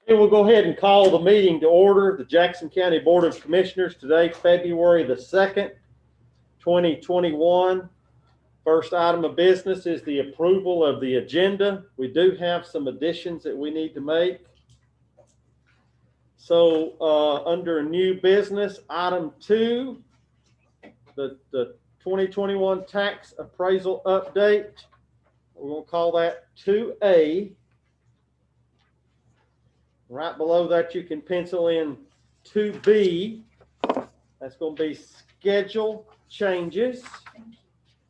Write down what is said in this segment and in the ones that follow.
Okay, we'll go ahead and call the meeting to order. The Jackson County Board of Commissioners today, February the 2nd, 2021. First item of business is the approval of the agenda. We do have some additions that we need to make. So under new business, item 2, the 2021 tax appraisal update. We're going to call that 2A. Right below that, you can pencil in 2B. That's going to be schedule changes.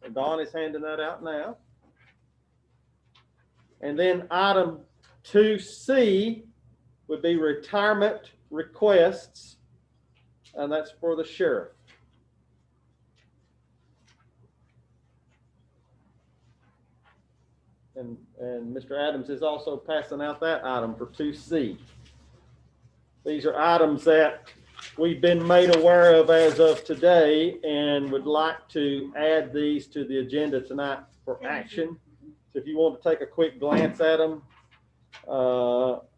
And Dawn is handing that out now. And then item 2C would be retirement requests, and that's for the sheriff. And Mr. Adams is also passing out that item for 2C. These are items that we've been made aware of as of today and would like to add these to the agenda tonight for action. So if you want to take a quick glance at them,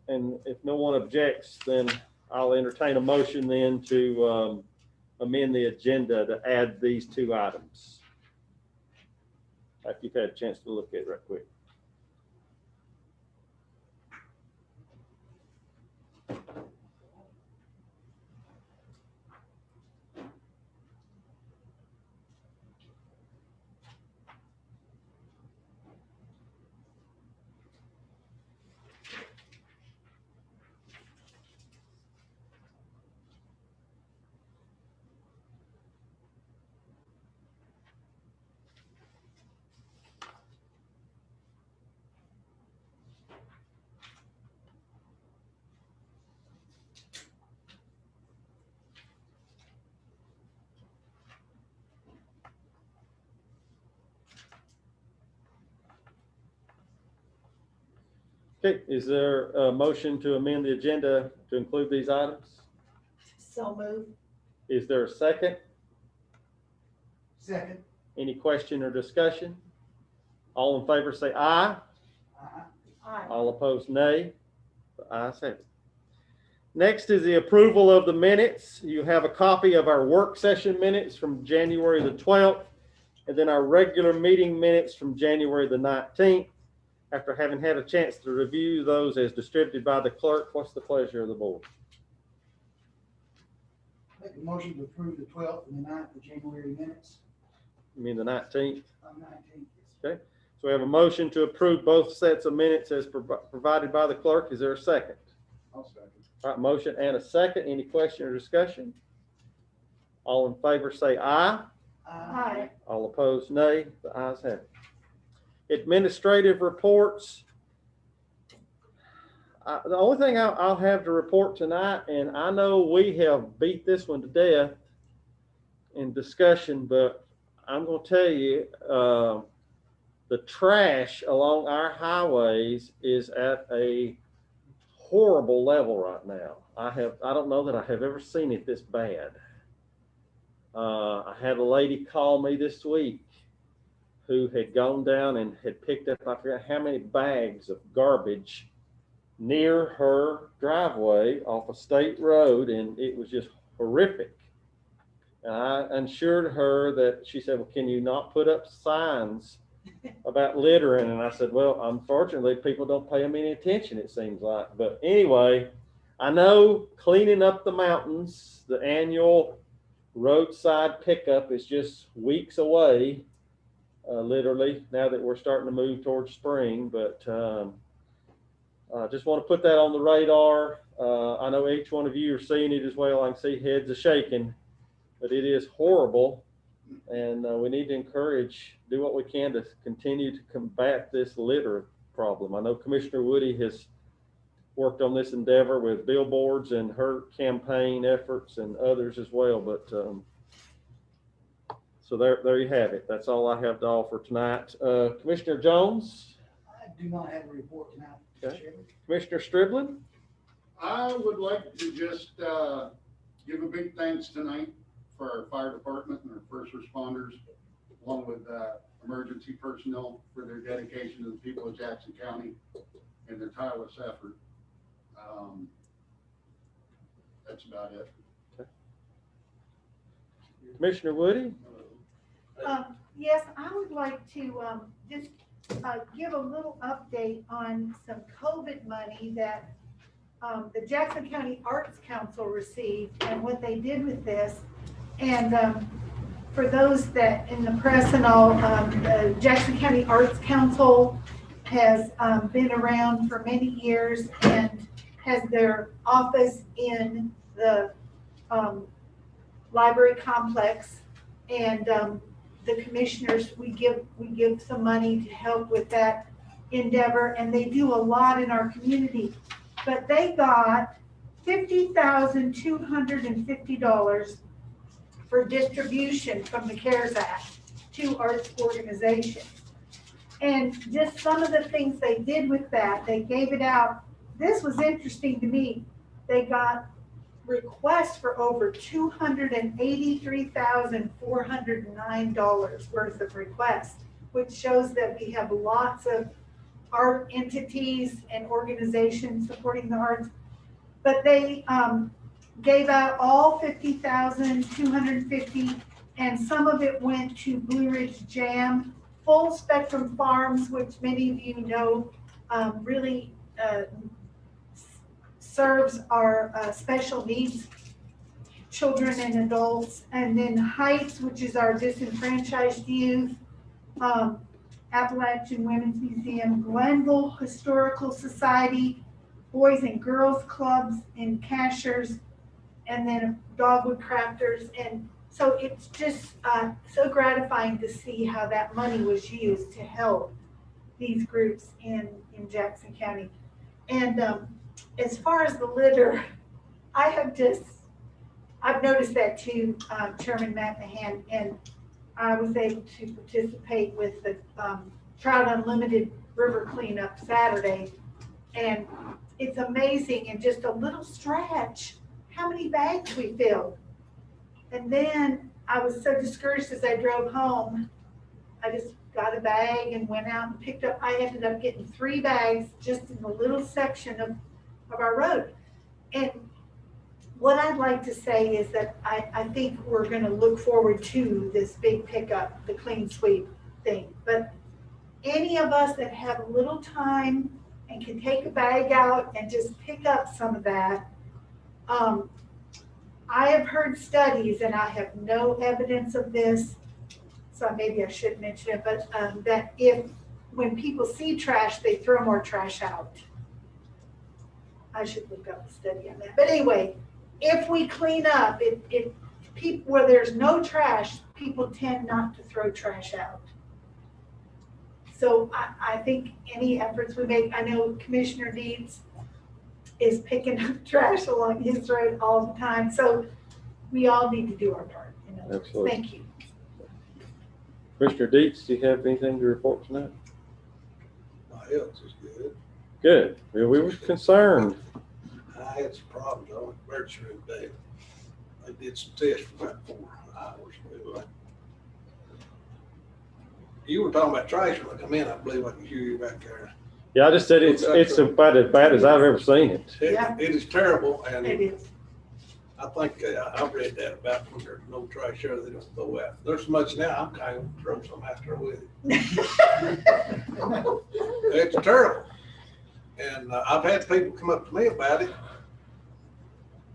and if no one objects, then I'll entertain a motion then to amend the agenda to add these 2 items. After you've had a chance to look at it right quick. Okay, is there a motion to amend the agenda to include these items? So moved. Is there a second? Second. Any question or discussion? All in favor say aye. Aye. All opposed, nay. The ayes have it. Next is the approval of the minutes. You have a copy of our work session minutes from January the 12th, and then our regular meeting minutes from January the 19th. After having had a chance to review those as distributed by the clerk, what's the pleasure of the board? Make a motion to approve the 12th and the 9th of January minutes. You mean the 19th? 19th. Okay. So we have a motion to approve both sets of minutes as provided by the clerk. Is there a second? I'll second. All right, motion and a second. Any question or discussion? All in favor say aye. Aye. All opposed, nay. The ayes have it. Administrative reports. The only thing I'll have to report tonight, and I know we have beat this one to death in discussion, but I'm going to tell you, the trash along our highways is at a horrible level right now. I don't know that I have ever seen it this bad. I had a lady call me this week who had gone down and had picked up, I forgot how many bags of garbage near her driveway off a state road, and it was just horrific. And I assured her that, she said, well, can you not put up signs about littering? And I said, well, unfortunately, people don't pay them any attention, it seems like. But anyway, I know cleaning up the mountains, the annual roadside pickup is just weeks away. Literally, now that we're starting to move towards spring, but I just want to put that on the radar. I know each one of you are seeing it as well. I can see heads are shaking, but it is horrible, and we need to encourage, do what we can to continue to combat this litter problem. I know Commissioner Woody has worked on this endeavor with billboards and her campaign efforts and others as well, but so there you have it. That's all I have to offer tonight. Commissioner Jones? I do not have a report tonight, Mr. Okay. Chairman. Commissioner Striblin? I would like to just give a big thanks tonight for our fire department and our first responders, along with emergency personnel for their dedication to the people of Jackson County and their tireless effort. That's about it. Commissioner Woody? Yes, I would like to just give a little update on some COVID money that the Jackson County Arts Council received and what they did with this. And for those that in the press and all, the Jackson County Arts Council has been around for many years and has their office in the library complex. And the commissioners, we give some money to help with that endeavor, and they do a lot in our community. But they got $50,250 for distribution from the CARES Act to arts organizations. And just some of the things they did with that, they gave it out. This was interesting to me. They got requests for over $283,409 worth of requests, which shows that we have lots of art entities and organizations supporting the arts. But they gave out all $50,250, and some of it went to Blue Ridge Jam, Full Spectrum Farms, which many of you know really serves our special needs children and adults, and then Heights, which is our disenfranchised youth, Appalachian Women's Museum, Glenville Historical Society, Boys and Girls Clubs and Cashers, and then Dogwood Crafters. And so it's just so gratifying to see how that money was used to help these groups in Jackson County. And as far as the litter, I've noticed that too, Chairman McMahon, and I was able to participate with the Trout Unlimited River Cleanup Saturday. And it's amazing, in just a little stretch, how many bags we filled. And then I was so discouraged as I drove home. I just got a bag and went out and picked up, I ended up getting 3 bags just in the little section of our road. And what I'd like to say is that I think we're going to look forward to this big pickup, the clean sweep thing. But any of us that have a little time and can take a bag out and just pick up some of that, I have heard studies, and I have no evidence of this, so maybe I should mention it, but that when people see trash, they throw more trash out. I should look up a study on that. But anyway, if we clean up, people where there's no trash, people tend not to throw trash out. So I think any efforts we make, I know Commissioner Deeds is picking up trash along his road all the time. So we all need to do our part. Absolutely. Thank you. Commissioner Deets, do you have anything to report tonight? My health is good. Good. Well, we were concerned. I had some problems on the emergency room today. They did some tests for about 4 hours. You were talking about trash when I come in. I believe I can hear you back there. Yeah, I just said it's about as bad as I've ever seen it. Yeah. It is terrible, and It is. I think I've read that about when there's no trash there, they don't throw out. There's so much now, I'm kind of throw some after with it. It's terrible. And I've had people come up to me about it,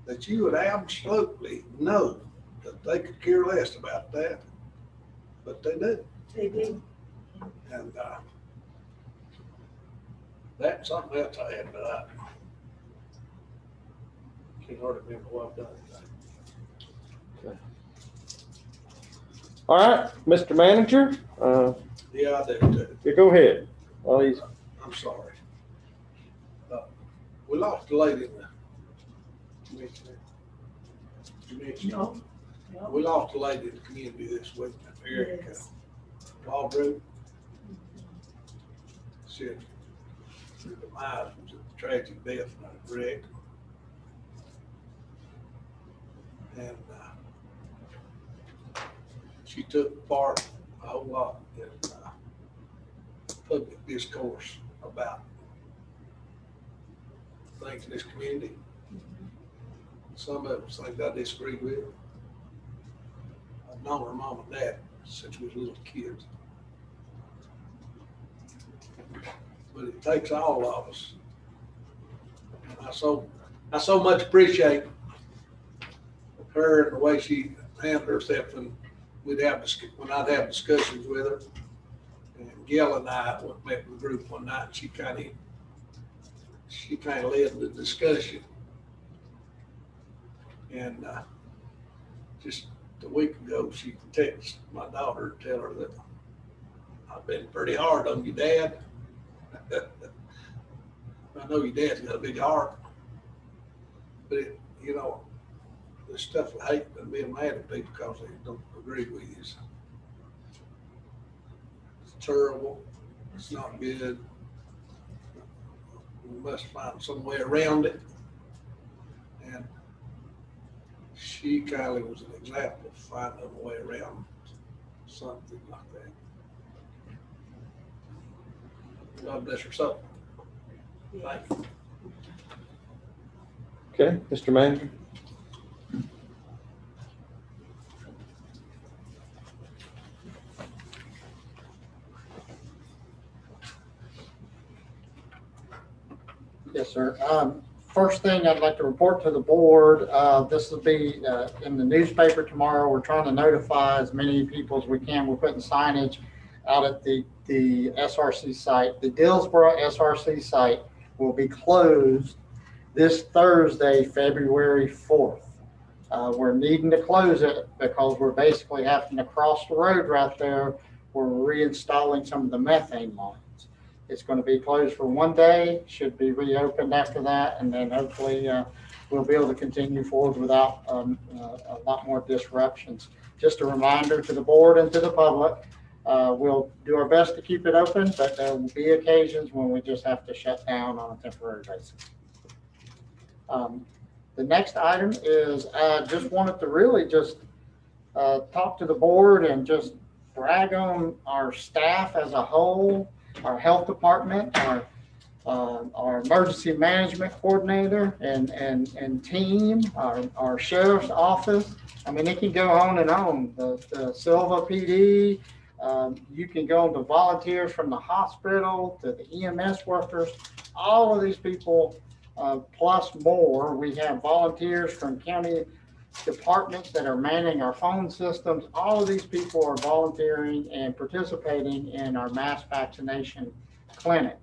that you would absolutely know that they could care less about that, but they do. They do. And that's something else I had, but I can't hardly remember what I've done today. All right, Mr. Manager, Yeah, I do too. you go ahead. Well, I'm sorry. We lost a lady in the commissioner. No. We lost a lady in the community this week, Erica Yes. Walbrook. She had her demise was a tragic death in a wreck. And she took part a whole lot in public discourse about things in this community. Some of us things I disagree with. I've known her mom and dad since we was little kids. But it takes all of us. And I so much appreciate her and the way she handled herself, and when I'd have discussions with her. And Gail and I met with the group one night, and she kind of led the discussion. And just a week ago, she texted my daughter to tell her that I've been pretty hard on you, Dad. I know your dad's got a big heart, but there's stuff I hate than being mad at people because they don't agree with you. It's terrible. It's not good. We must find some way around it. And she kind of was an example of finding a way around something like that. God bless her soul. Thank you. Okay, Mr. Manager. Yes, sir. First thing I'd like to report to the board, this will be in the newspaper tomorrow. We're trying to notify as many people as we can. We're putting signage out at the SRC site. The Dillsboro SRC site will be closed this Thursday, February 4th. We're needing to close it because we're basically having to cross the road right there. We're reinstalling some of the methane lines. It's going to be closed for one day, should be reopened after that, and then hopefully we'll be able to continue forward without a lot more disruptions. Just a reminder to the board and to the public, we'll do our best to keep it open, but there will be occasions when we just have to shut down on a temporary basis. The next item is I just wanted to really just talk to the board and just brag on our staff as a whole. Our health department, our emergency management coordinator and team, our sheriff's office. I mean, it can go on and on. The Silva PD, you can go to volunteers from the hospital to the EMS workers, all of these people, plus more. We have volunteers from county departments that are manning our phone systems. All of these people are volunteering and participating in our mass vaccination clinic.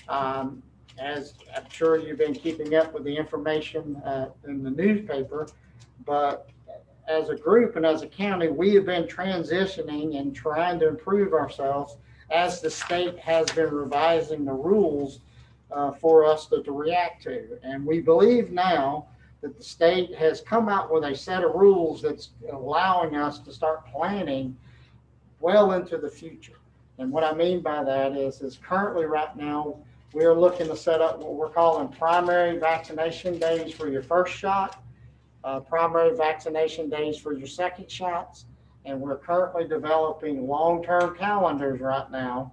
As I'm sure you've been keeping up with the information in the newspaper, but as a group and as a county, we have been transitioning and trying to improve ourselves as the state has been revising the rules for us to react to. And we believe now that the state has come out with a set of rules that's allowing us to start planning well into the future. And what I mean by that is currently right now, we're looking to set up what we're calling primary vaccination days for your first shot, primary vaccination days for your second shots. And we're currently developing long-term calendars right now.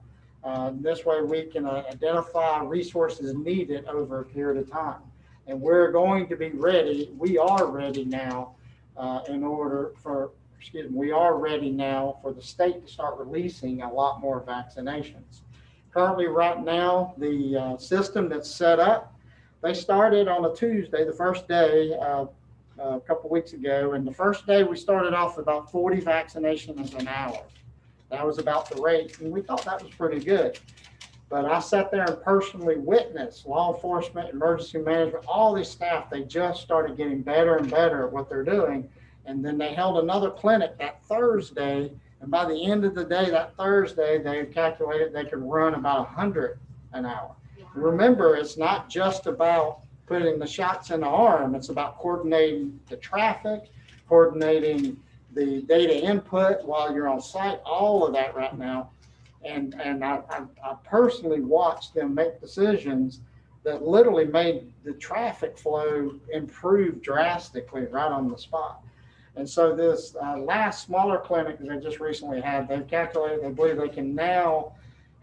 This way we can identify resources needed over a period of time. And we're going to be ready. We are ready now we are ready now for the state to start releasing a lot more vaccinations. Currently right now, the system that's set up, they started on a Tuesday, the first day, a couple weeks ago. And the first day we started off with about 40 vaccinations an hour. That was about the rate. And we thought that was pretty good. But I sat there and personally witnessed law enforcement, emergency management, all these staff, they just started getting better and better at what they're doing. And then they held another clinic that Thursday. And by the end of the day, that Thursday, they calculated they could run about 100 an hour. Remember, it's not just about putting the shots in the arm. It's about coordinating the traffic, coordinating the data input while you're on site, all of that right now. And I personally watched them make decisions that literally made the traffic flow improve drastically right on the spot. And so this last smaller clinic that they just recently had, they've calculated, they believe they can now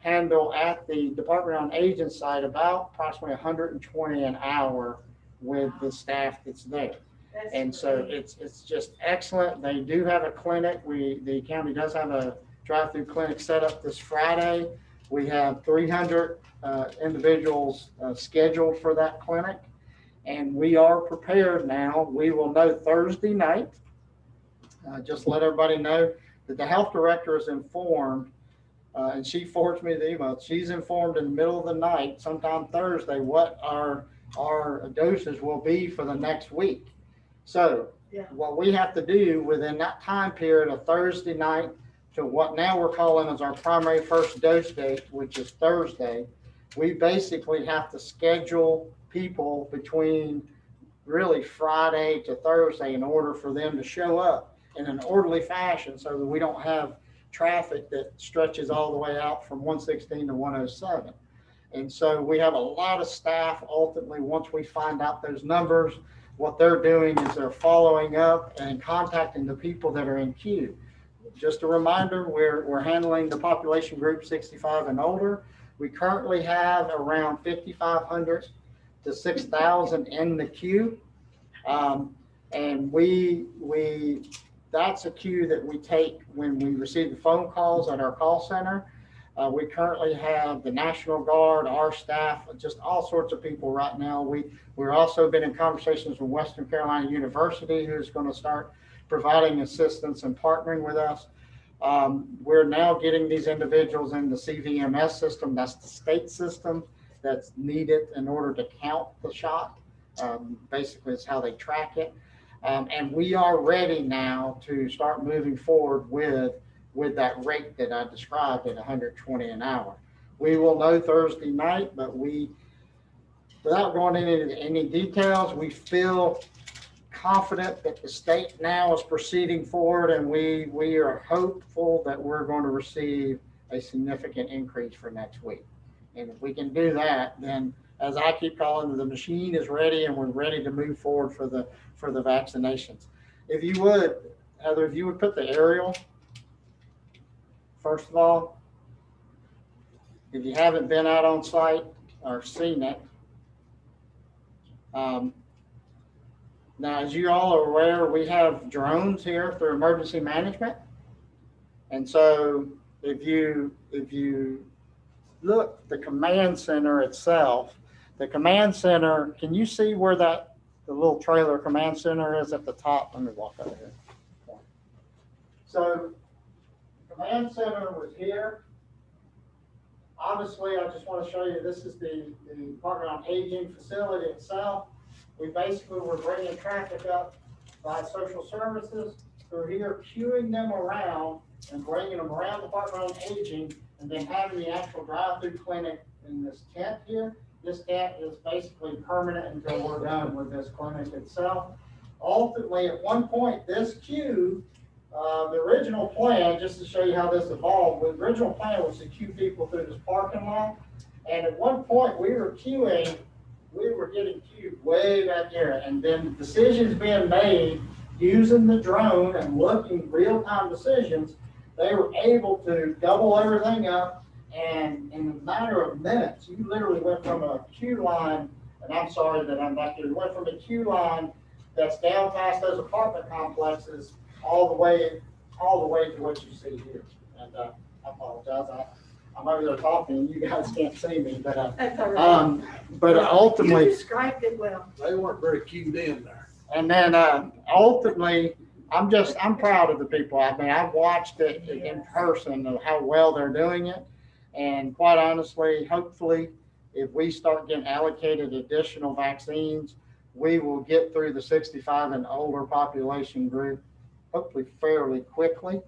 handle at the Department on Aging site about approximately 120 an hour with the staff that's there. That's And so great. it's just excellent. They do have a clinic. The county does have a drive-through clinic set up this Friday. We have 300 individuals scheduled for that clinic. And we are prepared now. We will know Thursday night. Just let everybody know that the health director is informed, and she forwards me the email. She's informed in the middle of the night, sometime Thursday, what our doses will be for the next week. So Yeah. what we have to do within that time period of Thursday night to what now we're calling as our primary first dose date, which is Thursday, we basically have to schedule people between really Friday to Thursday in order for them to show up in an orderly fashion so that we don't have traffic that stretches all the way out from 116 to 107. And so we have a lot of staff. Ultimately, once we find out those numbers, what they're doing is they're following up and contacting the people that are in queue. Just a reminder, we're handling the population group 65 and older. We currently have around 5,500 to 6,000 in the queue. And that's a queue that we take when we receive the phone calls at our call center. We currently have the National Guard, our staff, just all sorts of people right now. We're also been in conversations with Western Carolina University, who's going to start providing assistance and partnering with us. We're now getting these individuals in the CVMS system. That's the state system that's needed in order to count the shot. Basically, it's how they track it. And we are ready now to start moving forward with that rate that I described at 120 an hour. We will know Thursday night, but without going into any details, we feel confident that the state now is proceeding forward, and we are hopeful that we're going to receive a significant increase for next week. And if we can do that, then as I keep calling, the machine is ready and we're ready to move forward for the vaccinations. If you would, Heather, if you would put the aerial, first of all, if you haven't been out on site or seen it, now, as you all are aware, we have drones here for emergency management. And so if you look, the command center itself, the command center, can you see where the little trailer command center is at the top? Let me walk over here. So the command center was here. Obviously, I just want to show you, this is the Department on Aging facility itself. We basically were bringing traffic up by social services who are here, queuing them around and bringing them around the Department on Aging, and then having the actual drive-through clinic in this tent here. This tent is basically permanent until we're done with this clinic itself. Ultimately, at one point, this queue, the original plan, just to show you how this evolved, the original plan was to queue people through this parking lot. And at one point, we were getting queued way back here. And then decisions being made using the drone and looking real-time decisions, they were able to double everything up. And in a matter of minutes, you literally went from a queue line, and I'm sorry that I'm back here, you went from a queue line that's down past those apartment complexes all the way to what you see here. And I apologize, I'm over there talking and you guys can't see me, but That's all right. but ultimately, You described it well. They weren't very queued in there. and then ultimately, I'm proud of the people. I mean, I've watched it in person of how well they're doing it. And quite honestly, hopefully, if we start getting allocated additional vaccines, we will get through the 65 and older population group, hopefully fairly quickly.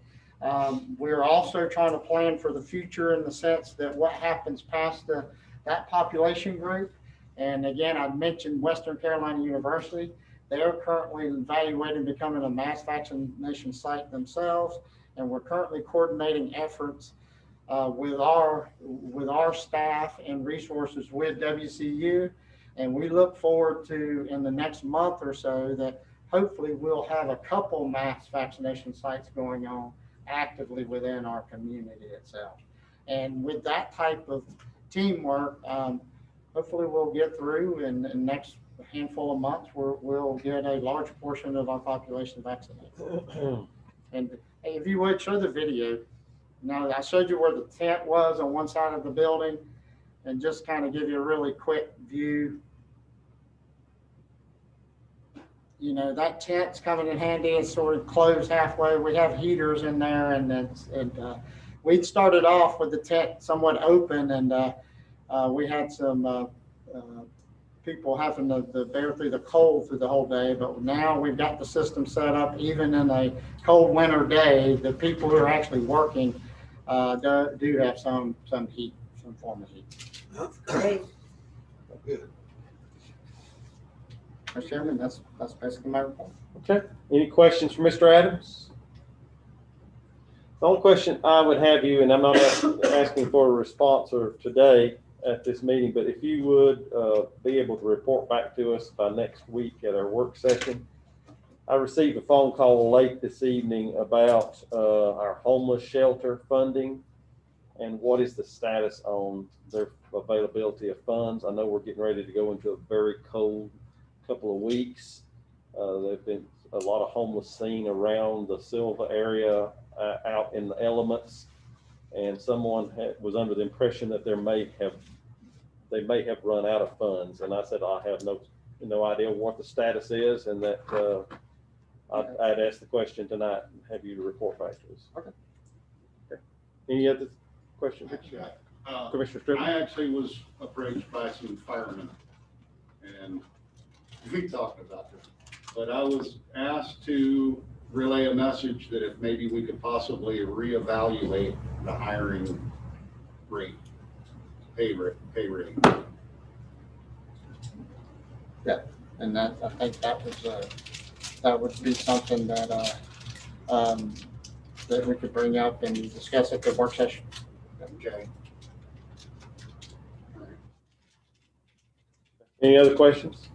We're also trying to plan for the future in the sense that what happens past that population group. And again, I mentioned Western Carolina University. They're currently evaluating becoming a mass vaccination site themselves. And we're currently coordinating efforts with our staff and resources with WCU. And we look forward to, in the next month or so, that hopefully we'll have a couple mass vaccination sites going on actively within our community itself. And with that type of teamwork, hopefully we'll get through in the next handful of months where we'll get a large portion of our population vaccinated. And hey, if you would show the video. Now, I showed you where the tent was on one side of the building, and just kind of give you a really quick view. You know, that tent's coming in handy. It's sort of closed halfway. We have heaters in there, and we started off with the tent somewhat open, and we had some people having to bear through the cold through the whole day. But now we've got the system set up, even in a cold winter day, the people who are actually working do have some heat, some form of heat. Great. Good. Mr. Chairman, that's basically my report. Okay, any questions for Mr. Adams? The only question I would have you, and I'm not asking for a response or today at this meeting, but if you would be able to report back to us by next week at our work session. I received a phone call late this evening about our homeless shelter funding and what is the status on their availability of funds. I know we're getting ready to go into a very cold couple of weeks. There've been a lot of homeless seen around the Silva area out in the elements, and someone was under the impression that they may have run out of funds. And I said, I have no idea what the status is, and that I'd ask the question tonight and have you to report back to us. Okay. Any other questions? Commissioner Strickland? I actually was approached by some firemen, and we talked about this, but I was asked to relay a message that if maybe we could possibly reevaluate the hiring rate, pay rate. Yeah, and I think that would be something that that we could bring up and discuss at the work session. Okay. Any other questions?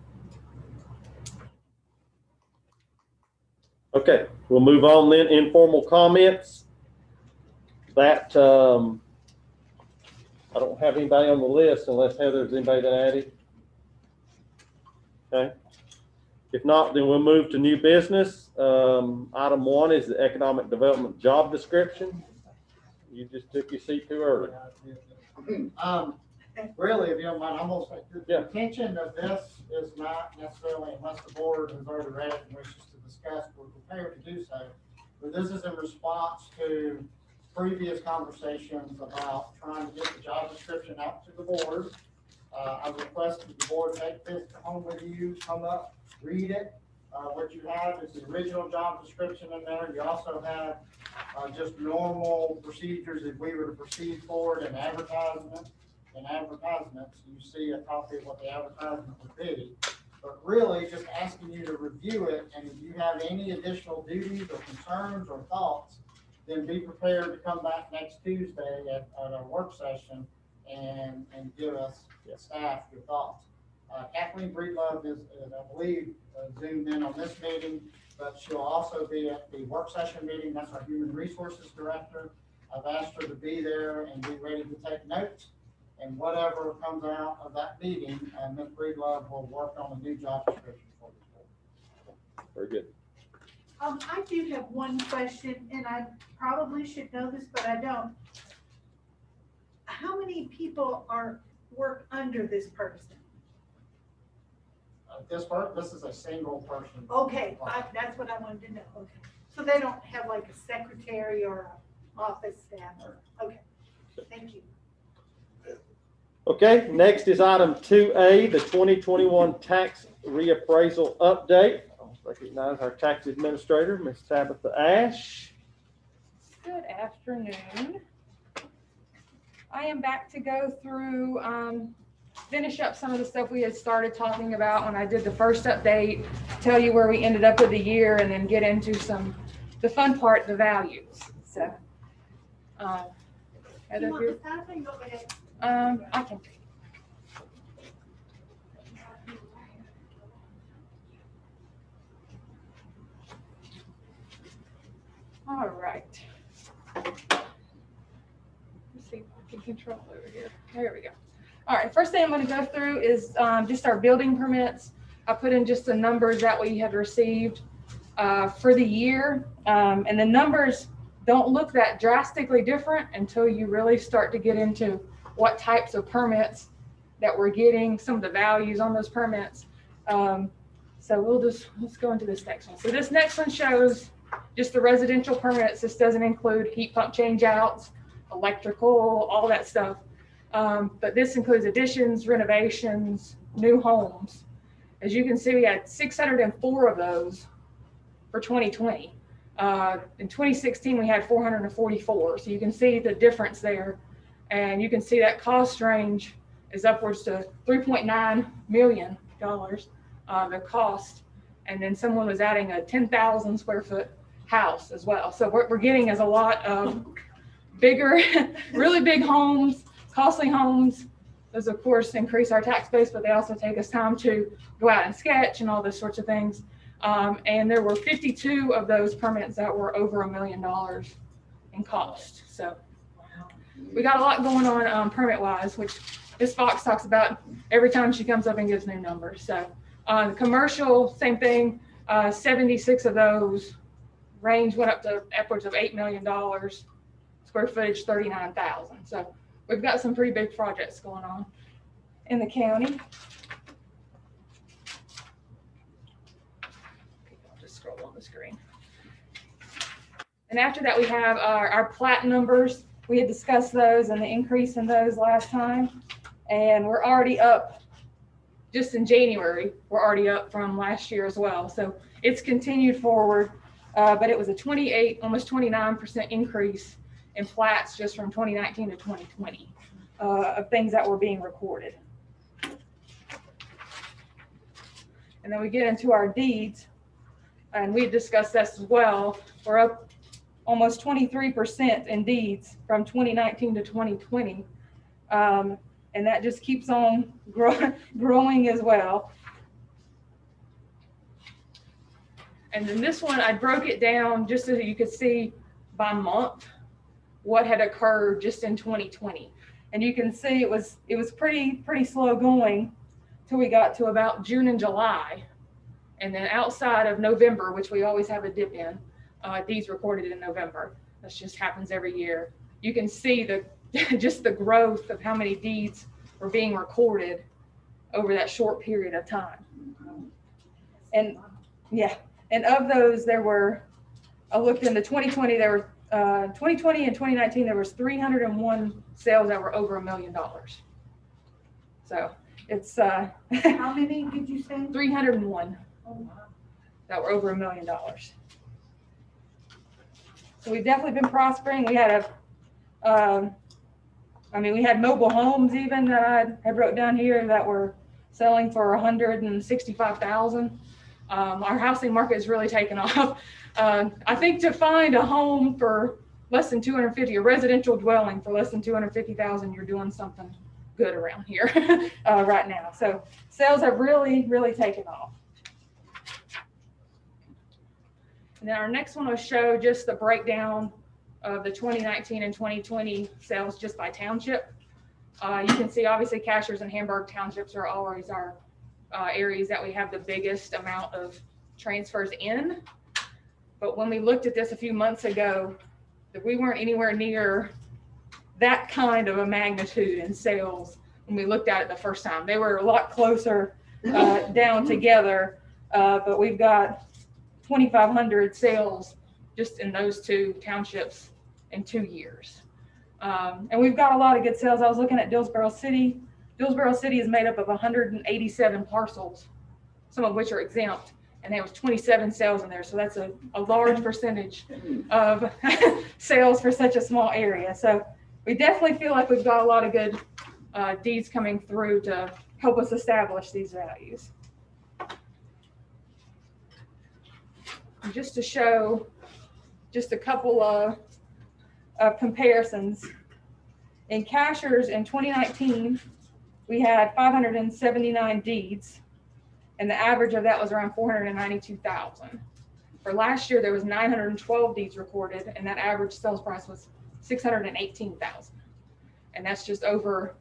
Okay, we'll move on then. Informal comments. That I don't have anybody on the list unless Heather's anybody that added. Okay. If not, then we'll move to new business. Item 1 is the economic development job description. You just took your seat too early. Really, if you don't mind, almost like the Yeah. intention of this is not necessarily, unless the board has already read it and wishes to discuss, we're prepared to do so. But this is in response to previous conversations about trying to get the job description out to the board. I requested the board take this home with you, come up, read it. What you have is the original job description in there. You also have just normal procedures if we were to proceed forward in advertisements. You see a copy of what the advertisement would be. But really, just asking you to review it, and if you have any additional duties or concerns or thoughts, then be prepared to come back next Tuesday at our work session and give us, staff, your thoughts. Kathleen Breedlove is, I believe, zoomed in on this meeting, but she'll also be at the work session meeting. That's our Human Resources Director. I've asked her to be there and be ready to take notes. And whatever comes out of that meeting, Ms. Breedlove will work on a new job description for this board. Very good. I do have one question, and I probably should know this, but I don't. How many people work under this person? This is a single person. Okay, that's what I wanted to know. Okay, so they don't have like a secretary or an office staff? Okay, thank you. Okay, next is item 2A, the 2021 tax reappraisal update. I'll recognize our tax administrator, Ms. Tabitha Ash. Good afternoon. I am back to go through, finish up some of the stuff we had started talking about when I did the first update, tell you where we ended up with the year, and then get into the fun part, the values. So, You want this out, or you want me to- I can. All right. Let's see if I There we go. All right, first thing I'm going to go through is just our building permits. I put in just the numbers that we had received for the year. And the numbers don't look that drastically different until you really start to get into what types of permits that we're getting, some of the values on those permits. So let's go into this next one. So this next one shows just the residential permits. This doesn't include heat pump change outs, electrical, all that stuff. But this includes additions, renovations, new homes. As you can see, we had 604 of those for 2020. In 2016, we had 444. So you can see the difference there. And you can see that cost range is upwards to $3.9 million, the cost. And then someone was adding a 10,000 square foot house as well. So what we're getting is a lot of bigger, really big homes, costly homes. Those of course increase our tax base, but they also take us time to go out and sketch and all those sorts of things. And there were 52 of those permits that were over $1 million in cost. So we got a lot going on permit wise, which Ms. Fox talks about every time she comes up and gives new numbers. So the commercial, same thing, 76 of those range went up to upwards of $8 million, square footage 39,000. So we've got some pretty big projects going on in the county. I'll just scroll on the screen. And after that, we have our plat numbers. We had discussed those and the increase in those last time. And we're already up, just in January, we're already up from last year as well. So it's continued forward, but it was a 28, almost 29% increase in plats just from 2019 to 2020 of things that were being recorded. And then we get into our deeds, and we discussed this as well. We're up almost 23% in deeds from 2019 to 2020. And that just keeps on growing as well. And then this one, I broke it down just so that you could see by month what had occurred just in 2020. And you can see it was pretty slow going till we got to about June and July. And then outside of November, which we always have a dip in, deeds recorded in November. That just happens every year. You can see just the growth of how many deeds were being recorded over that short period of time. And yeah, and of those there were, I looked into 2020, there were 2020 and 2019, there was 301 sales that were over $1 million. So it's How many did you say? 301 Oh, wow. that were over $1 million. So we've definitely been prospering. We had we had mobile homes even that I wrote down here that were selling for $165,000. Our housing market is really taken off. I think to find a home for less than 250, a residential dwelling for less than 250,000, you're doing something good around here right now. So sales have really taken off. And then our next one will show just the breakdown of the 2019 and 2020 sales just by township. You can see obviously Cashers and Hamburg townships are always our areas that we have the biggest amount of transfers in. But when we looked at this a few months ago, that we weren't anywhere near that kind of a magnitude in sales when we looked at it the first time. They were a lot closer down together, but we've got 2,500 sales just in those two townships in 2 years. And we've got a lot of good sales. I was looking at Dillsboro City. Dillsboro City is made up of 187 parcels, some of which are exempt, and there was 27 sales in there. So that's a large percentage of sales for such a small area. So we definitely feel like we've got a lot of good deeds coming through to help us establish these values. And just to show just a couple of comparisons. In Cashers in 2019, we had 579 deeds, and the average of that was around 492,000. For last year, there was 912 deeds recorded, and that average sales price was 618,000. And that's just over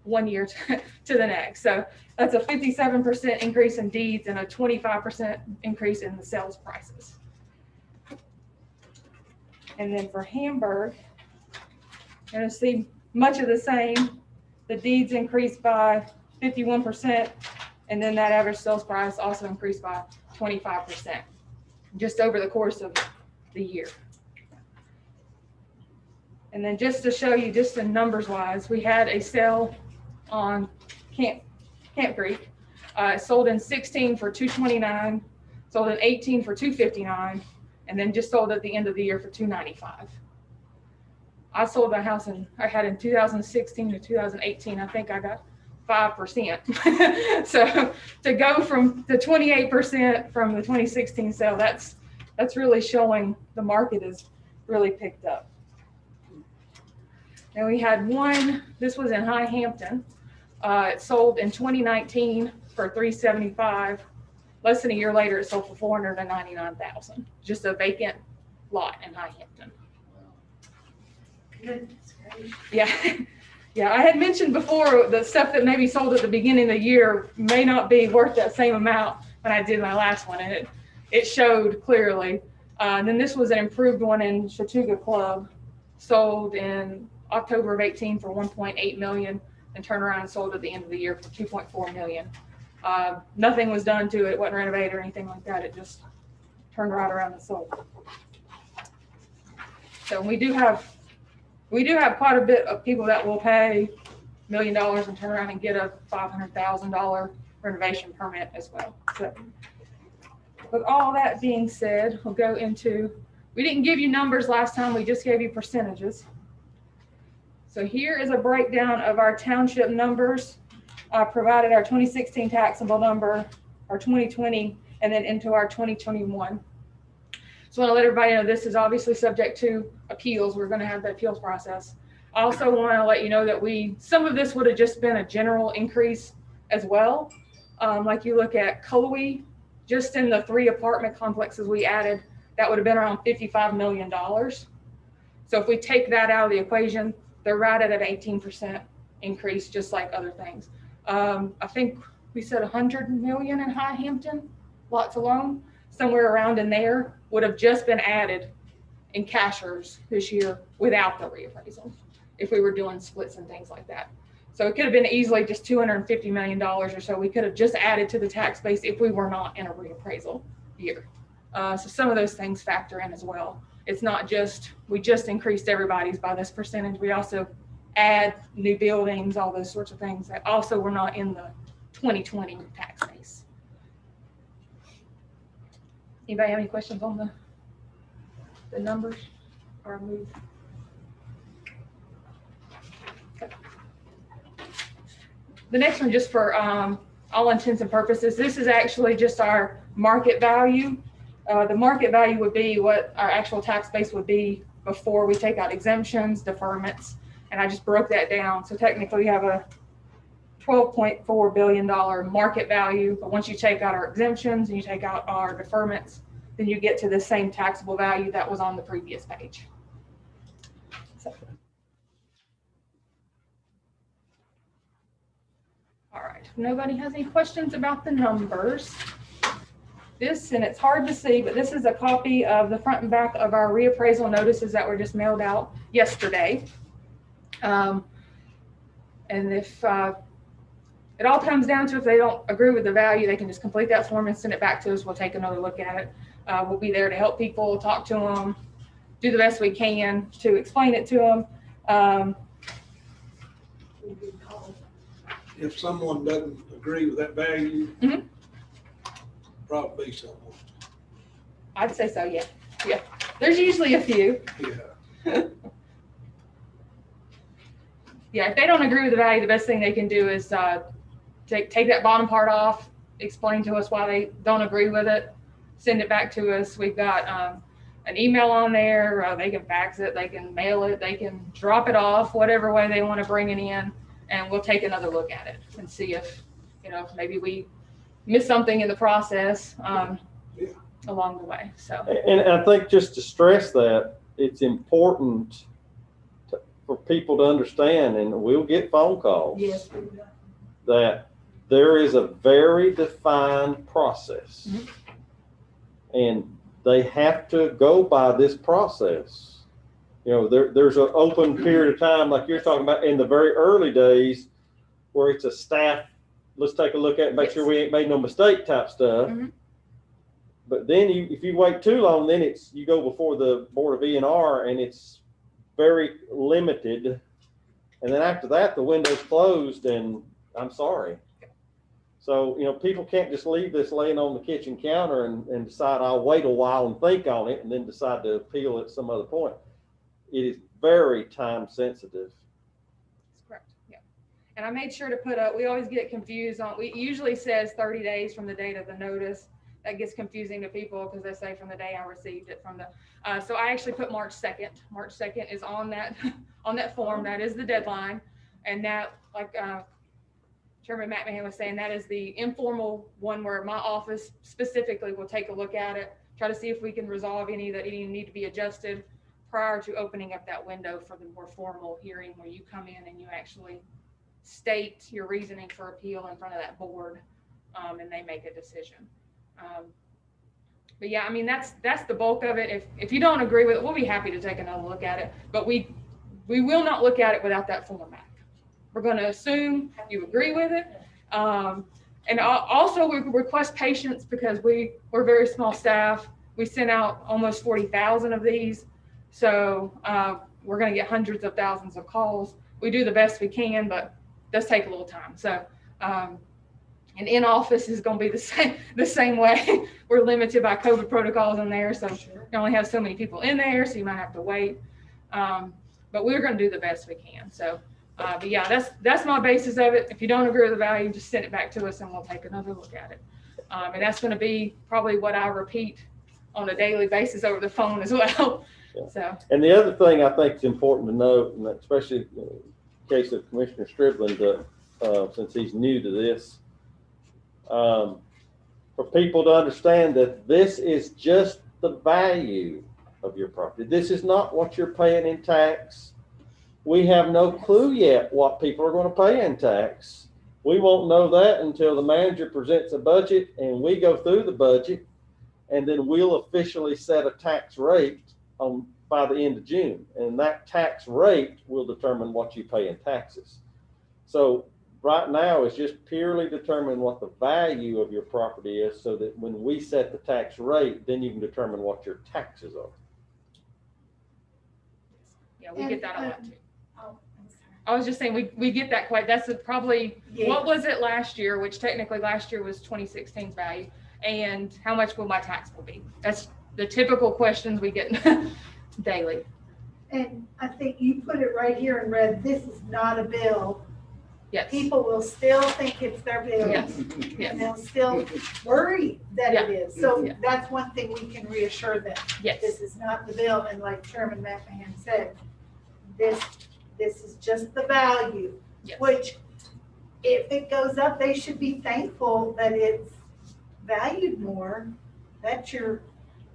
one year to the next. So that's a 57% increase in deeds and a 25% increase in the sales prices. And then for Hamburg, you're going to see much of the same. The deeds increased by 51%, and then that average sales price also increased by 25%, just over the course of the year. And then just to show you, just in numbers wise, we had a sale on Camp Creek. It sold in 16 for $229, sold in 18 for $259, and then just sold at the end of the year for $295. I sold a house I had in 2016 to 2018, I think I got 5%. So to go from the 28% from the 2016 sale, that's really showing the market is really picked up. And we had one, this was in High Hampton. It sold in 2019 for $375. Less than a year later, it sold for $499,000. Just a vacant lot in High Hampton. Goodness gracious. Yeah. Yeah, I had mentioned before the stuff that maybe sold at the beginning of the year may not be worth that same amount when I did my last one, and it showed clearly. And then this was an improved one in Chattooga Club, sold in October of 18 for 1.8 million, and turned around and sold at the end of the year for 2.4 million. Nothing was done to it. It wasn't renovated or anything like that. It just turned right around and sold. So we do have quite a bit of people that will pay $1 million and turn around and get a $500,000 renovation permit as well. So with all that being said, we'll go into, we didn't give you numbers last time, we just gave you percentages. So here is a breakdown of our township numbers. I provided our 2016 taxable number, our 2020, and then into our 2021. So I want to let everybody know this is obviously subject to appeals. We're going to have the appeals process. I also want to let you know that some of this would have just been a general increase as well. Like you look at Cullowhee, just in the 3 apartment complexes we added, that would have been around $55 million. So if we take that out of the equation, they're right at an 18% increase, just like other things. I think we said 100 million in High Hampton, lots alone, somewhere around in there would have just been added in cashers this year without the reappraisal, if we were doing splits and things like that. So it could have been easily just $250 million or so we could have just added to the tax base if we were not in a reappraisal year. So some of those things factor in as well. It's not just, we just increased everybody's by this percentage. We also add new buildings, all those sorts of things that also were not in the 2020 tax base. Anybody have any questions on the numbers or move? Okay. The next one, just for all intents and purposes, this is actually just our market value. The market value would be what our actual tax base would be before we take out exemptions, deferments, and I just broke that down. So technically we have a $12.4 billion market value, but once you take out our exemptions and you take out our deferments, then you get to the same taxable value that was on the previous page. So. All right, if nobody has any questions about the numbers. This, and it's hard to see, but this is a copy of the front and back of our reappraisal notices that were just mailed out yesterday. And if it all comes down to if they don't agree with the value, they can just complete that form and send it back to us. We'll take another look at it. We'll be there to help people, talk to them, do the best we can to explain it to them. If someone doesn't agree with that value, probably someone. I'd say so, yeah. Yeah. There's usually a few. Yeah. Yeah, if they don't agree with the value, the best thing they can do is take that bottom part off, explain to us why they don't agree with it, send it back to us. We've got an email on there. They can fax it, they can mail it, they can drop it off, whatever way they want to bring it in, and we'll take another look at it and see if, maybe we missed something in the process along the way. So, and I think just to stress that it's important for people to understand, and we'll get phone calls. Yes, we will. That there is a very defined process. Mhm. And they have to go by this process. You know, there's an open period of time, like you're talking about in the very early days, where it's a staff, let's take a look at it, make sure we ain't made no mistake type stuff. Mhm. But then if you wait too long, then you go before the Board of E&R and it's very limited. And then after that, the window's closed and I'm sorry. So, you know, people can't just leave this laying on the kitchen counter and decide I'll wait a while and think on it and then decide to appeal at some other point. It is very time sensitive. That's correct, yeah. And I made sure to put we always get confused on, it usually says 30 days from the date of the notice. That gets confusing to people because they say from the day I received it from the, so I actually put March 2nd. March 2nd is on that, on that form. That is the deadline. And that, like Chairman McMahon was saying, that is the informal one where my office specifically will take a look at it, try to see if we can resolve any that need to be adjusted prior to opening up that window for the more formal hearing where you come in and you actually state your reasoning for appeal in front of that board, and they make a decision. But yeah, I mean, that's the bulk of it. If you don't agree with it, we'll be happy to take another look at it, but we will not look at it without that form back. We're going to assume you agree with it. And also we request patience because we're very small staff. We sent out almost 40,000 of these. So we're going to get hundreds of thousands of calls. We do the best we can, but it does take a little time. So, and in office is going to be the same way. We're limited by COVID protocols in there. So you only have so many people in there, so you might have to wait. But we're going to do the best we can. So, but yeah, that's my basis of it. If you don't agree with the value, just send it back to us and we'll take another look at it. And that's going to be probably what I repeat on a daily basis over the phone as well. Yeah. So. And the other thing I think is important to note, and especially in the case of Commissioner Strickland, since he's new to this, for people to understand that this is just the value of your property. This is not what you're paying in tax. We have no clue yet what people are going to pay in tax. We won't know that until the manager presents a budget and we go through the budget, and then we'll officially set a tax rate by the end of June. And that tax rate will determine what you pay in taxes. So right now it's just purely determine what the value of your property is, so that when we set the tax rate, then you can determine what your taxes are. Yeah, we get that a lot too. Oh, I'm sorry. I was just saying, we get that quite, that's probably, Yeah. what was it last year, which technically last year was 2016's value, and how much will my tax will be? That's the typical questions we get daily. And I think you put it right here in red, this is not a bill. Yes. People will still think it's their bill. Yes. And they'll still worry that it is. So Yeah. that's one thing we can reassure them. Yes. This is not the bill, and like Chairman McMahon said, this is just the value, Yes. which if it goes up, they should be thankful that it's valued more. That's your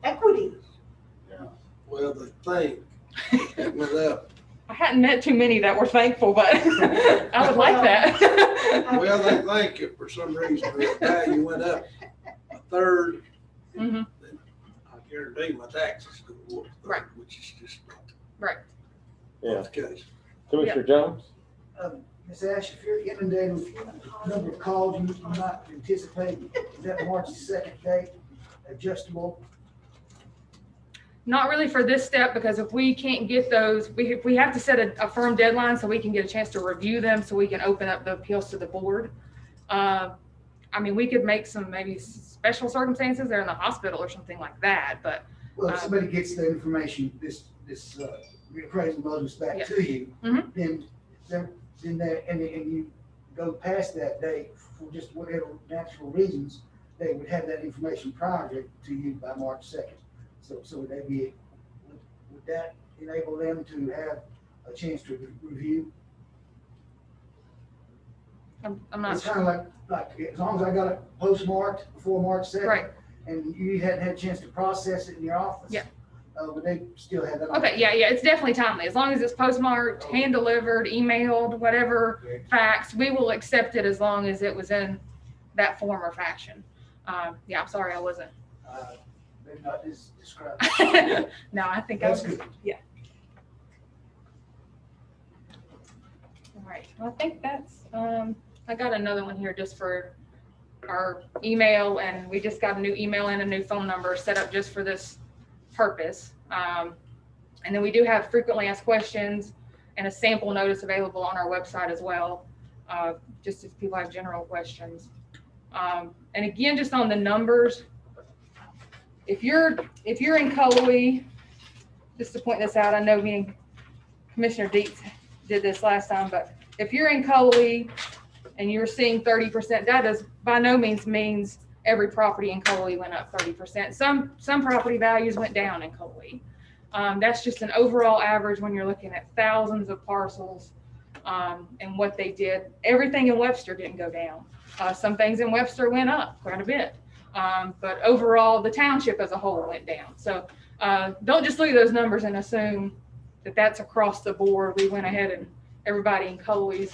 equity. Well, they think it went up. I hadn't met too many that were thankful, but I would like that. Well, they think if for some reason the value went up a third, Mhm. then I guarantee my taxes go up a Right. third, which is just Right. Yeah. not the case. Commissioner Jones? Ms. Ash, if you're inundated with a number of calls you not anticipate, is that March 2nd date adjustable? Not really for this step, because if we can't get those, we have to set a firm deadline so we can get a chance to review them, so we can open up the appeals to the board. I mean, we could make some maybe special circumstances, they're in the hospital or something like that, but Well, if somebody gets the information, this reappraisal notice back Yeah. to you, Mhm. then you go past that date for just whatever natural reasons, they would have that information prior to you by March 2nd. So would that enable them to have a chance to review? I'm not It's sure. kind of like, as long as I got it postmarked before March 2nd. Right. And you hadn't had a chance to process it in your office. Yeah. But they still have that. Okay, yeah, it's definitely timely. As long as it's postmarked, hand delivered, emailed, whatever faxed, we will accept it as long as it was in that form or fashion. Yeah, I'm sorry, I wasn't. Maybe not described. No, I think That's I was, good. yeah. All right, well, I think that's, I got another one here just for our email, and we just got a new email and a new phone number set up just for this purpose. And then we do have frequently asked questions and a sample notice available on our website as well, just if people have general questions. And again, just on the numbers, if you're in Cullowhee, just to point this out, I know me and Commissioner Dietz did this last time, but if you're in Cullowhee and you're seeing 30%, that does by no means means every property in Cullowhee went up 30%. Some property values went down in Cullowhee. That's just an overall average when you're looking at thousands of parcels and what they did. Everything in Webster didn't go down. Some things in Webster went up quite a bit. But overall, the township as a whole went down. So don't just look at those numbers and assume that that's across the board. We went ahead and everybody in Cullowhee's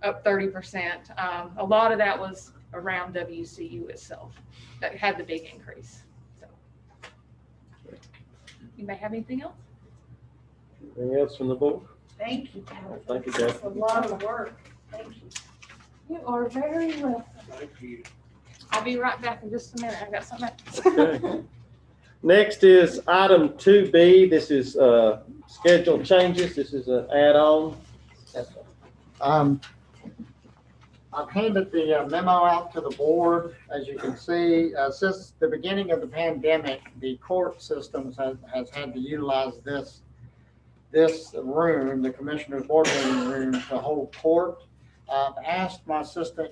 up 30%. A lot of that was around WCU itself that had the big increase. So, you may have anything else? Anything else from the board? Thank you, Tabitha. Thank you, It's Jackie. a lot of work. Thank you. You are very welcome. Thank you. I'll be right back in just a minute. I got something else. Okay. Next is item 2B. This is schedule changes. This is an add-on. I've handed the memo out to the board. As you can see, since the beginning of the pandemic, the court systems has had to utilize this room, the commissioner's boardroom room, to hold court. I've asked my assistant,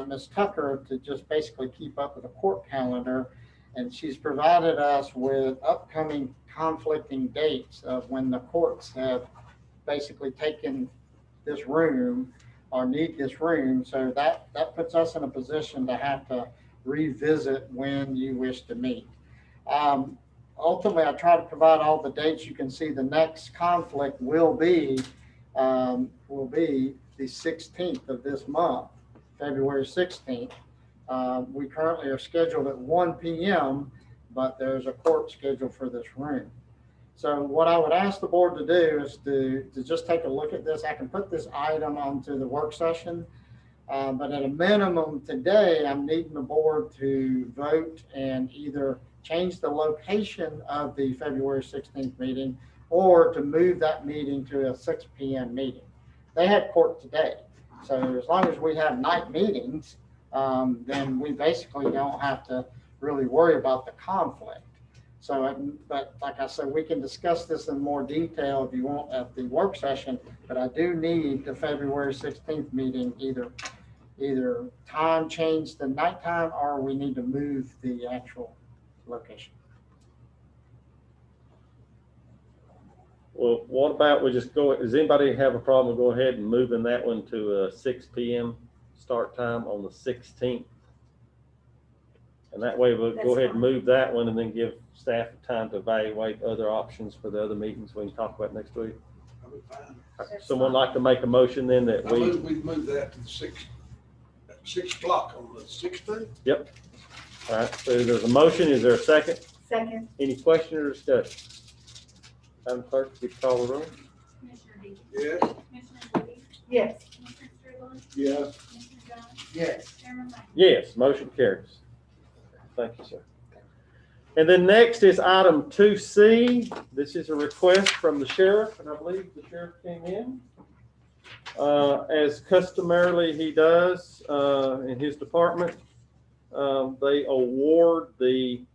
Ms. Tucker, to just basically keep up with the court calendar, and she's provided us with upcoming conflicting dates of when the courts have basically taken this room or need this room. So that puts us in a position to have to revisit when you wish to meet. Ultimately, I try to provide all the dates. You can see the next conflict will be the 16th of this month, February 16th. We currently are scheduled at 1 p.m., but there's a court scheduled for this room. So what I would ask the board to do is to just take a look at this. I can put this item onto the work session, but at a minimum today, I'm needing the board to vote and either change the location of the February 16th meeting or to move that meeting to a 6 p.m. meeting. They had court today. So as long as we have night meetings, then we basically don't have to really worry about the conflict. So, but like I said, we can discuss this in more detail if you want at the work session, but I do need the February 16th meeting either time change to nighttime or we need to move the actual location. Well, what about we just go, does anybody have a problem with go ahead and moving that one to a 6 p.m. start time on the 16th? And that way we'll go ahead and move that one and then give staff time to evaluate other options for the other meetings we can talk about next week. I'll be fine. Someone like to make a motion then that I we, move that to the 6 o'clock on the 16th. yep. All right, so there's a motion. Is there a second? Second. Any question or discussion? Madam Clerk, would you call the roll? Commissioner Dees? Yes. Commissioner Woody? Yes. Commissioner Strickland? Yes. Commissioner Jones? Yes. Chairman Lane? Yes, motion carries. Thank you, sir. And then next is item 2C. This is a request from the sheriff, and I believe the sheriff came in. As customarily he does in his department, they award to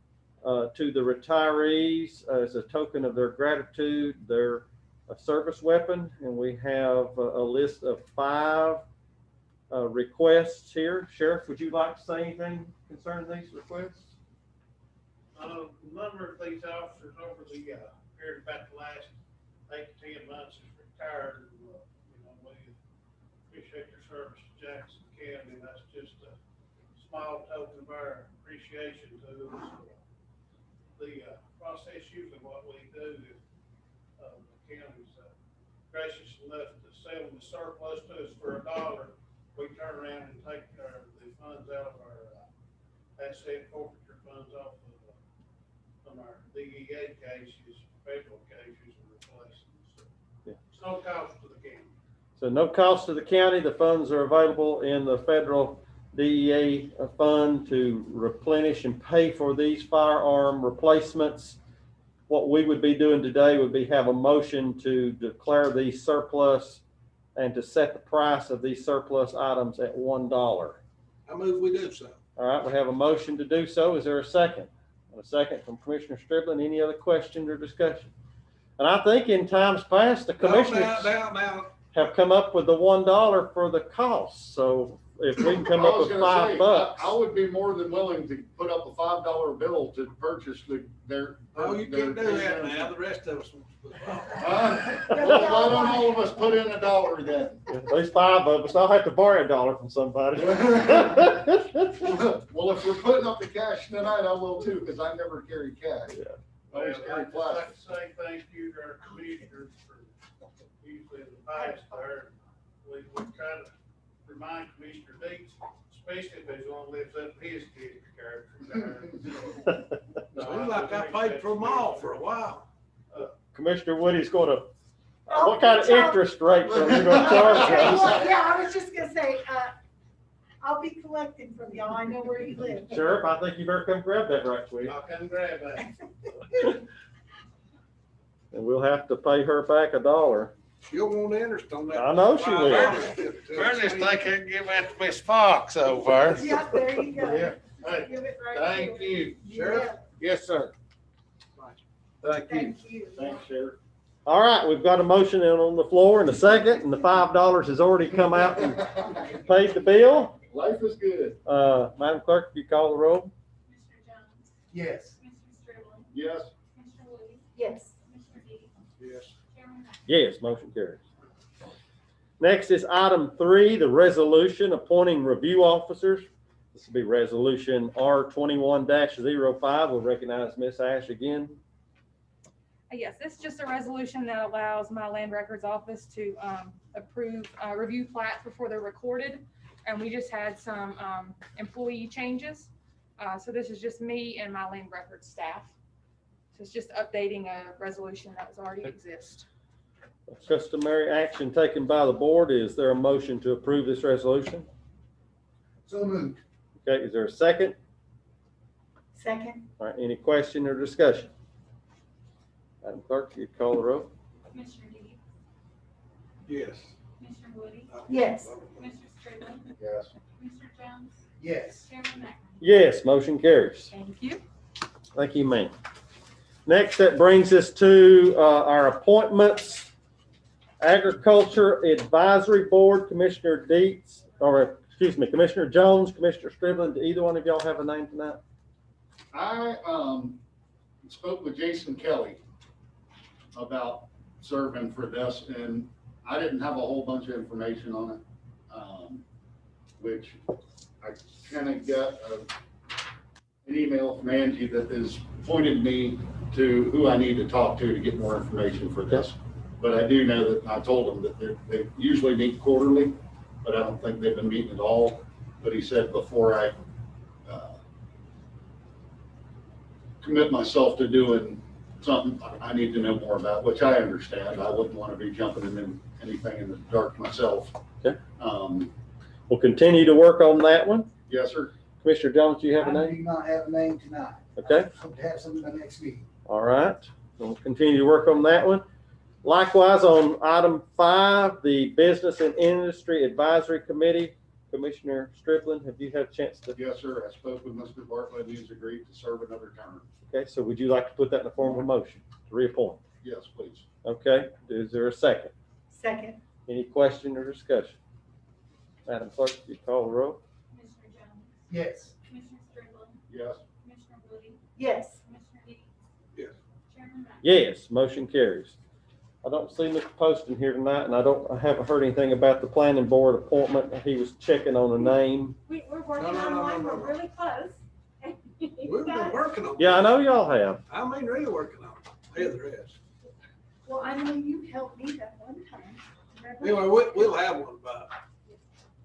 the retirees as a token of their gratitude, their service weapon. And we have a list of 5 requests here. Sheriff, would you like to say anything concerning these requests? A number of these officers over the period about the last 8 to 10 months has retired. We appreciate their service to Jackson County. That's just a small token of our appreciation to them. The process usually what we do enough to sell the surplus to us for $1, we turn around and take the funds out of our asset forfeiture funds off of, from our DEA cases, federal cases, and replace them. So Yeah. it's no cost to the county. So no cost to the county. The funds are available in the federal DEA fund to replenish and pay for these firearm replacements. What we would be doing today would be have a motion to declare these surplus and to set the price of these surplus items at $1. I move we do so. All right, we have a motion to do so. Is there a second? A second from Commissioner Striblin. Any other questions or discussion? And I think in times past, the commissioners Now. have come up with the $1 for the cost. So if we can come up with $5. I would be more than willing to put up a $5 bill to purchase their. Oh, you can't do that now. The rest of us. Well, why don't all of us put in $1 then? There's 5 of us. I'll have to borrow $1 from somebody. Well, if we're putting up the cash tonight, I will too, because I never carry cash. Yeah. I always Well, carry I'd just like plastic. to say thank you to our commissioners for usually in the past there. We try to remind Commissioner Deeds, especially if he's one lives up his kid's character there. Seems like I paid for them all for a while. Commissioner Woody's gonna, what kind of interest rate are you gonna charge Okay, well, us? yeah, I was just gonna say, I'll be collecting from y'all. I know where you live. Sheriff, I think you better come grab that right quick. I'll come grab that. And we'll have to pay her back $1. She'll want interest on that. I know she will. Ernest, I can give that to Miss Fox over. Yeah, there you go. Yeah. Hey, Give it right thank to you. Sheriff? Yeah, Yes, sir. Thank you. thank you. Thanks, Sheriff. All right, we've got a motion on the floor and a second, and the $5 has already come out and paid the bill. Life is good. Madam Clerk, if you call the roll? Commissioner Jones, Yes. Commissioner Strickland, Yes. Commissioner Woody, Yes. Commissioner Deeds, Yes. Chairman Knapp. Yes, motion carries. Next is item 3, the resolution appointing review officers. This will be resolution R21-05. We'll recognize Miss Ash again. Yes, it's just a resolution that allows my land records office to approve, review plats before they're recorded. And we just had some employee changes. So this is just me and my land records staff. So it's just updating a resolution that was already exist. Customary action taken by the board. Is there a motion to approve this resolution? So moved. Okay, is there a second? Second. All right, any question or discussion? Madam Clerk, you call the roll? Commissioner Deeds, Yes. Commissioner Woody, Yes. Commissioner Strickland, Yes. Commissioner Jones, Yes. Chairman Knapp. Yes, motion carries. Thank you. Thank you, ma'am. Next, that brings us to our appointments. Agriculture Advisory Board, Commissioner Deets, or excuse me, Commissioner Jones, Commissioner Strickland. Do either one of y'all have a name tonight? I spoke with Jason Kelly about serving for this, and I didn't have a whole bunch of information on it, which I kind of got an email from Angie that has pointed me to who I need to talk to get more information for this. But I do know that I told them that they usually meet quarterly, but I don't think they've been meeting at all. But he said before I commit myself to doing something I need to know more about, which I understand. I wouldn't want to be jumping in anything in the dark myself. Okay. We'll continue to work on that one. Yes, sir. Commissioner Jones, do you have a I name? do not have a name tonight. Okay. I hope to have something by next meeting. All right, we'll continue to work on that one. Likewise, on item 5, the Business and Industry Advisory Committee, Commissioner Strickland, have you had a chance to? Yes, sir. I spoke with Mr. Bartlett. He's agreed to serve another term. Okay, so would you like to put that in the form of a motion to reappoint? Yes, please. Okay, is there a second? Second. Any question or discussion? Madam Clerk, you call the roll? Commissioner Jones, Yes. Commissioner Strickland, Yes. Commissioner Woody, Yes. Commissioner Deeds, Yes. Chairman Knapp. Yes, motion carries. I don't see Mr. Poston here tonight, and I haven't heard anything about the planning board appointment. He was checking on a name. We're working No, on one, no. we're really close. We've been working on it. Yeah, I know y'all have. I mean, really working on it. Heather has. Well, I know you helped me that one time. Anyway, we'll have one by.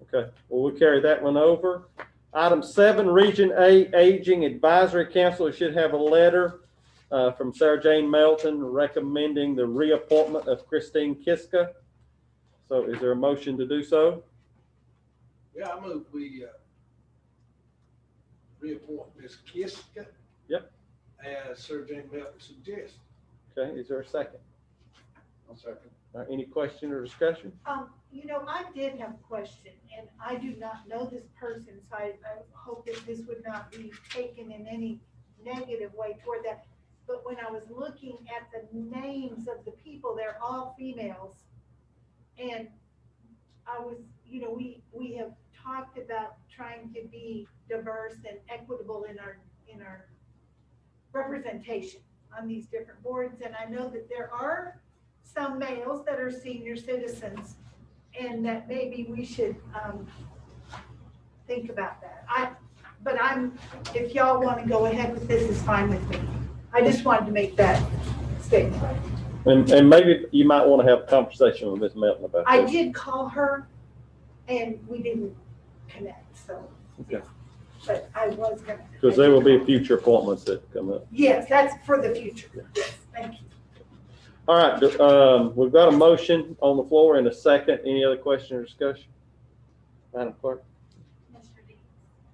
Okay, well, we'll carry that one over. Item 7, Region 8 Aging Advisory Council. It should have a letter from Sarah Jane Melton recommending the reappointment of Christine Kiska. So is there a motion to do so? Yeah, I move we reappoint Ms. Kiska. Yep. As Sir James Melton suggests. Okay, is there a second? I'll second. All right, any question or discussion? I did have a question, and I do not know this person, so I hope that this would not be taken in any negative way toward that. But when I was looking at the names of the people, they're all females. And I was, we have talked about trying to be diverse and equitable in our representation on these different boards. And I know that there are some males that are senior citizens, and that maybe we should think about that. If y'all want to go ahead with this, it's fine with me. I just wanted to make that statement. And maybe you might want to have a conversation with Ms. Melton about I this. did call her, and we didn't connect, so. Okay. But I was gonna. Because there will be future appointments that come up. Yes, that's for the future. Yes, thank you. All right, we've got a motion on the floor and a second. Any other question or discussion? Madam Clerk? Mr. Dean,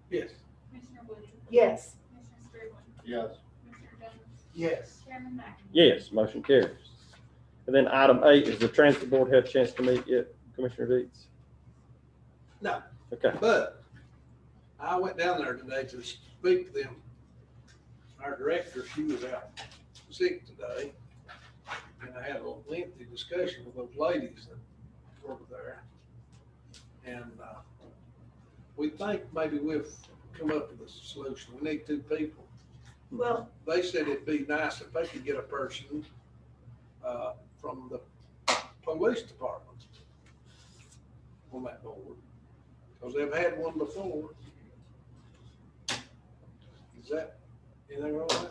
Yes. Commissioner Woody, Yes. Commissioner Strickland, Yes. Mr. Jones, Yes. Chairman Mack. Yes, motion carries. And then item 8, is the Transit Board had a chance to meet yet, Commissioner Deeds? No. Okay. But I went down there today to speak to them. Our director, she was out sick today. And I had a lengthy discussion with those ladies that work there. And we think maybe we've come up with a solution. We need 2 people. Well, They said it'd be nice if they could get a person from the police department on that board, because they've had one before. Is that anything wrong with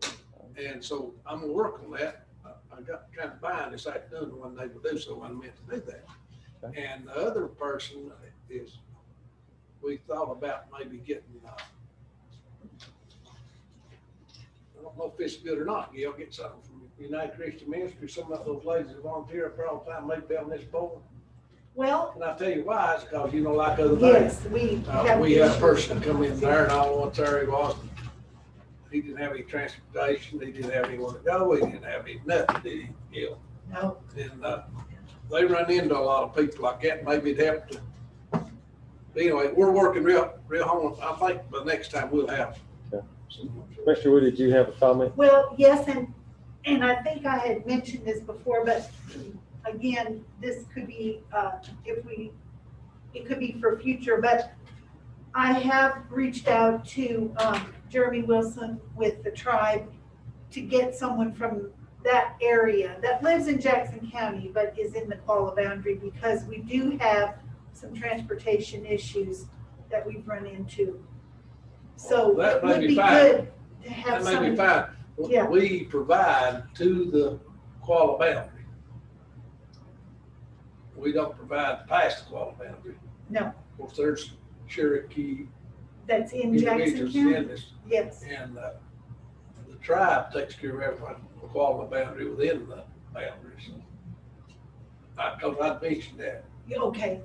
that? And so I'm gonna work on that. I got trying to find this afternoon when they would do so. I meant to do that. Okay. And the other person is, we thought about maybe getting, I don't know if it's good or not. You'll get something from United Christian Ministry. Some of those ladies that volunteer up there all the time, maybe on this board. well, And I'll tell you why. It's because, like other days, yes, we have. we had a issues. person come in there and all once there he was. He didn't have any transportation. He didn't have anywhere to go. He didn't have any nothing, did he? Gil? No, And they run into a lot of people like that. Maybe it'd help to. But anyway, we're working real hard. I think by next time we'll have. Okay. Commissioner Wood, did you have a comment? well, yes, and I think I had mentioned this before, but again, this could be, it could be for future, but I have reached out to Jeremy Wilson with the tribe to get someone from that area that lives in Jackson County, but is in the Qualla boundary, because we do have some transportation issues that we've run into. So That it may would be be fine. good to have That may be some. fine. Yeah. We provide to the Qualla boundary. We don't provide past the Qualla boundary. No, Of course, there's Cherokee that's in Jackson individuals in County. this, Yes, and the tribe takes care of everything, the Qualla boundary within the boundaries. Because I mentioned that. okay.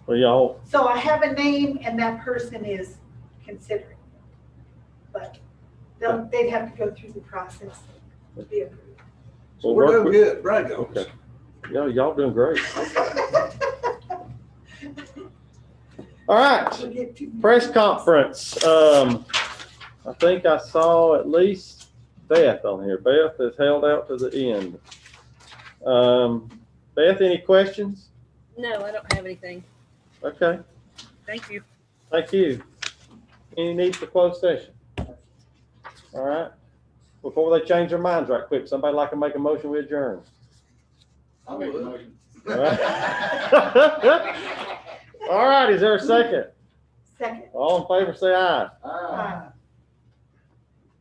Well, y'all, So I have a name and that person is considering. But they'd have to go through the process to be approved. So We'll we're work doing with- good, brag on us. okay. Y'all doing great. All right. We'll get to- Press conference. I think I saw at least Beth on here. Beth has held out to the end. Beth, any questions? No, I don't have anything. Okay, Thank you. thank you. Any need for closed session? All right. Before they change their minds right quick, somebody like to make a motion, we adjourn. I'll make a motion. All right. All right, is there a second? Second. All in favor, say aye. Ah. Aye.